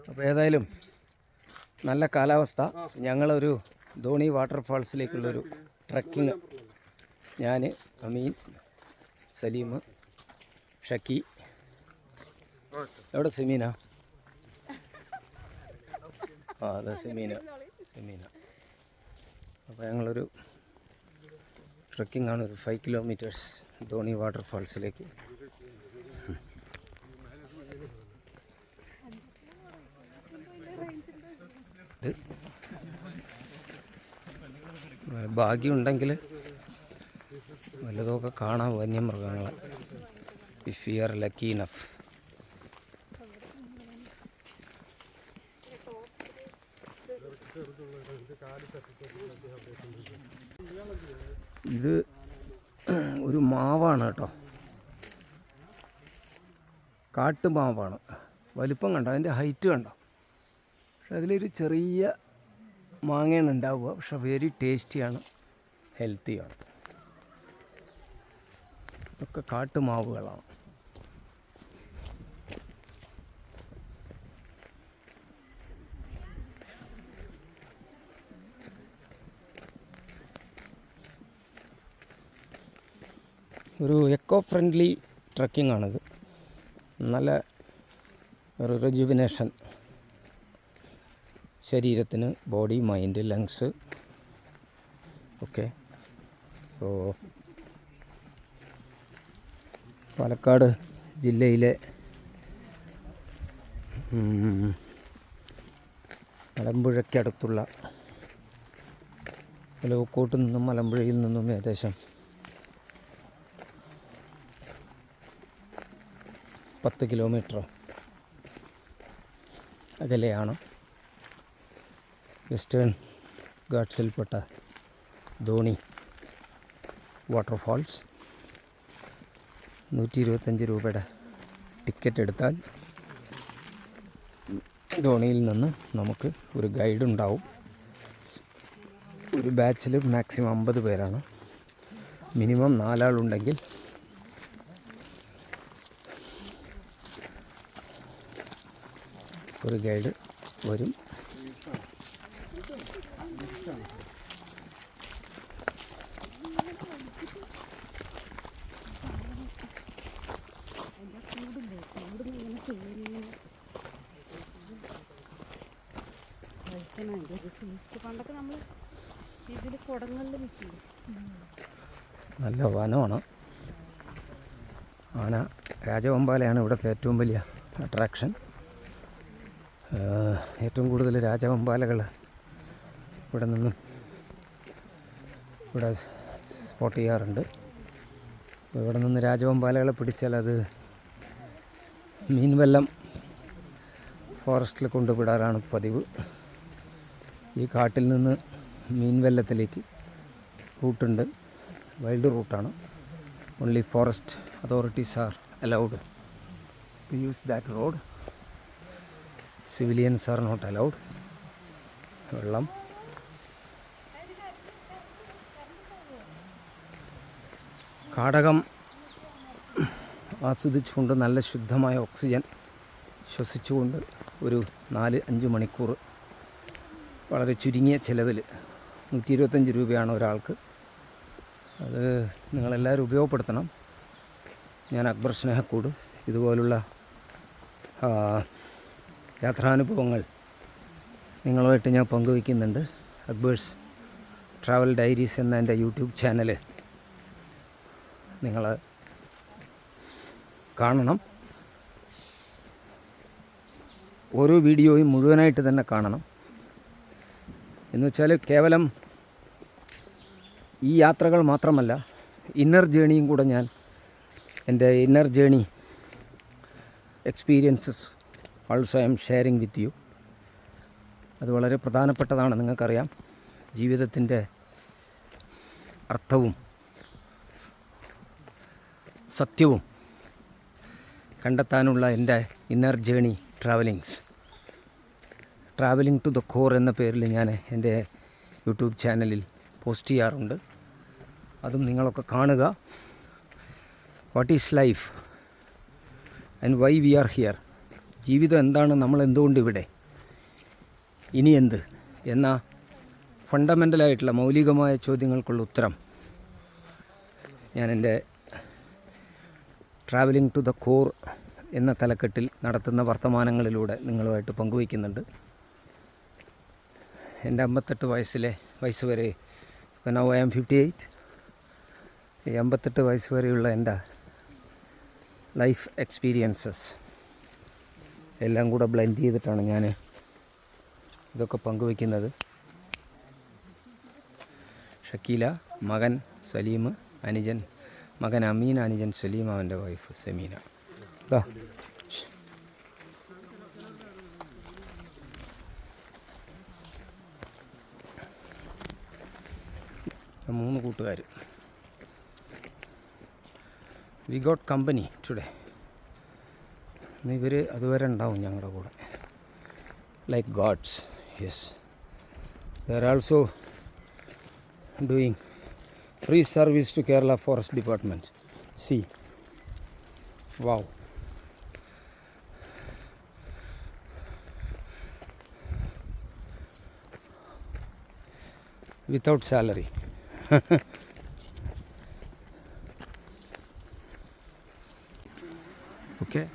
അപ്പോൾ ഏതായാലും നല്ല കാലാവസ്ഥ. ഞങ്ങളൊരു ധോണി വാട്ടർഫാൾസിലേക്കുള്ളൊരു ട്രക്കിങ്, ഞാൻ, അമീൻ, സലീം, ഷക്കി, എവിടെ സെമീന? അതെ സെമീന. അപ്പോൾ ഞങ്ങളൊരു ട്രക്കിംഗ് ആണ്, ഒരു 5 കിലോമീറ്റേഴ്സ് ധോണി വാട്ടർഫാൾസിലേക്ക്. ഭാഗ്യമുണ്ടെങ്കിൽ വല്ലതൊക്കെ കാണാം, വന്യമൃഗങ്ങളെ. If you are lucky enough. ഇത് ഒരു മാവാണ് കേട്ടോ, കാട്ടുമാവാണ്. വലിപ്പം കണ്ടോ, അതിൻ്റെ ഹൈറ്റ് കണ്ടോ. പക്ഷെ അതിലൊരു ചെറിയ മാങ്ങയാണ് ഉണ്ടാവുക, പക്ഷെ വെരി ടേസ്റ്റിയാണ്, ഹെൽത്തിയാണ്. ഇതൊക്കെ കാട്ടുമാവുകളാണ്. ഒരു എക്കോ ഫ്രണ്ട്ലി ട്രക്കിംഗ് ആണിത്. നല്ല ഒരു റെജുവിനേഷൻ ശരീരത്തിന്, ബോഡി, മൈൻഡ്, ലങ്സ് ഒക്കെ. സോ പാലക്കാട് ജില്ലയിലെ മലമ്പുഴയ്ക്കടുത്തുള്ള മലക്കോട്ട് നിന്നും മലമ്പുഴയിൽ നിന്നും ഏകദേശം 10 കിലോമീറ്റർ അകലെയാണ് വെസ്റ്റേൺ ഗാട്ട്സിൽപ്പെട്ട ധോണി വാട്ടർഫാൾസ്. 125 രൂപയുടെ ടിക്കറ്റ് എടുത്താൽ ധോണിയിൽ നിന്ന് നമുക്ക് ഒരു ഗൈഡ് ഉണ്ടാവും. ഒരു ബാച്ചിൽ മാക്സിമം 50 പേരാണ്. മിനിമം 4 ആളുണ്ടെങ്കിൽ ഒരു ഗൈഡ് വരും. നല്ല വനമാണ്. ആന, രാജവെമ്പാലയാണ് ഇവിടുത്തെ ഏറ്റവും വലിയ അട്രാക്ഷൻ. ഏറ്റവും കൂടുതൽ രാജവെമ്പാലകൾ ഇവിടെ നിന്നും ഇവിടെ സ്പോട്ട് ചെയ്യാറുണ്ട്. ഇവിടെ നിന്ന് രാജവെമ്പാലകളെ പിടിച്ചാൽ അത് മീൻവെല്ലം ഫോറസ്റ്റിൽ കൊണ്ടുവിടാറാണ് പതിവ്. ഈ കാട്ടിൽ നിന്ന് മീൻവെല്ലത്തിലേക്ക് റൂട്ടുണ്ട്, വൈൽഡ് റൂട്ടാണ്. Only forest authorities are allowed to use that road. Civilians are not allowed. വെള്ളം കാടകം ആസ്വദിച്ചുകൊണ്ട് നല്ല ശുദ്ധമായ ഓക്സിജൻ ശ്വസിച്ചുകൊണ്ട് ഒരു 4-5 മണിക്കൂർ വളരെ ചുരുങ്ങിയ ചിലവിൽ 125 രൂപയാണ് ഒരാൾക്ക്. അത് നിങ്ങളെല്ലാവരും ഉപയോഗപ്പെടുത്തണം. ഞാൻ അക്ബർ സ്നേഹക്കൂട് ഇതുപോലുള്ള യാത്രാനുഭവങ്ങൾ നിങ്ങളുമായിട്ട് ഞാൻ പങ്കുവയ്ക്കുന്നുണ്ട്. അക്ബേഴ്സ് ട്രാവൽ ഡയറീസ് എന്ന എൻ്റെ യൂട്യൂബ് ചാനൽ നിങ്ങൾ കാണണം. ഓരോ വീഡിയോയും മുഴുവനായിട്ട് തന്നെ കാണണം. എന്ന് വെച്ചാൽ കേവലം ഈ യാത്രകൾ മാത്രമല്ല, ഇന്നർ ജേണിയും കൂടെ ഞാൻ എൻ്റെ inner journey experiences also I am sharing with you. അത് വളരെ പ്രധാനപ്പെട്ടതാണ്. നിങ്ങൾക്കറിയാം, ജീവിതത്തിൻ്റെ അർത്ഥവും സത്യവും കണ്ടെത്താനുള്ള എൻ്റെ inner journey travelling to the core എന്ന പേരിൽ ഞാൻ എൻ്റെ യൂട്യൂബ് ചാനലിൽ പോസ്റ്റ് ചെയ്യാറുണ്ട്. അതും നിങ്ങളൊക്കെ കാണുക. What is life and why we are here ജീവിതം എന്താണ്, നമ്മൾ എന്തുകൊണ്ട് ഇവിടെ, ഇനി എന്ത് എന്ന ഫണ്ടമെൻ്റലായിട്ടുള്ള മൗലികമായ ചോദ്യങ്ങൾക്കുള്ള ഉത്തരം ഞാൻ എൻ്റെ ട്രാവലിംഗ് ടു ദ കോർ എന്ന തലക്കെട്ടിൽ നടത്തുന്ന വർത്തമാനങ്ങളിലൂടെ നിങ്ങളുമായിട്ട് പങ്കുവയ്ക്കുന്നുണ്ട്. എൻ്റെ 58 വയസ്സ് വരെ, നൗ ഐ ആം 58, ഈ 58 വയസ്സ് വരെയുള്ള എൻ്റെ ലൈഫ് എക്സ്പീരിയൻസസ് എല്ലാം കൂടെ ബ്ലെൻഡ് ചെയ്തിട്ടാണ് ഞാൻ ഇതൊക്കെ പങ്കുവയ്ക്കുന്നത്. ഷക്കീല, മകൻ സലീം, അനുജൻ മകൻ അമീൻ, അനുജൻ സലീം, അവൻ്റെ വൈഫ് സെമീന. മൂന്ന് കൂട്ടുകാർ. We got company today. ഇവർ അതുവരെ ഉണ്ടാവും ഞങ്ങളുടെ കൂടെ, like gods. Yes, they are also doing free service to Kerala Forest Department. See, wow. Without salary. Okay.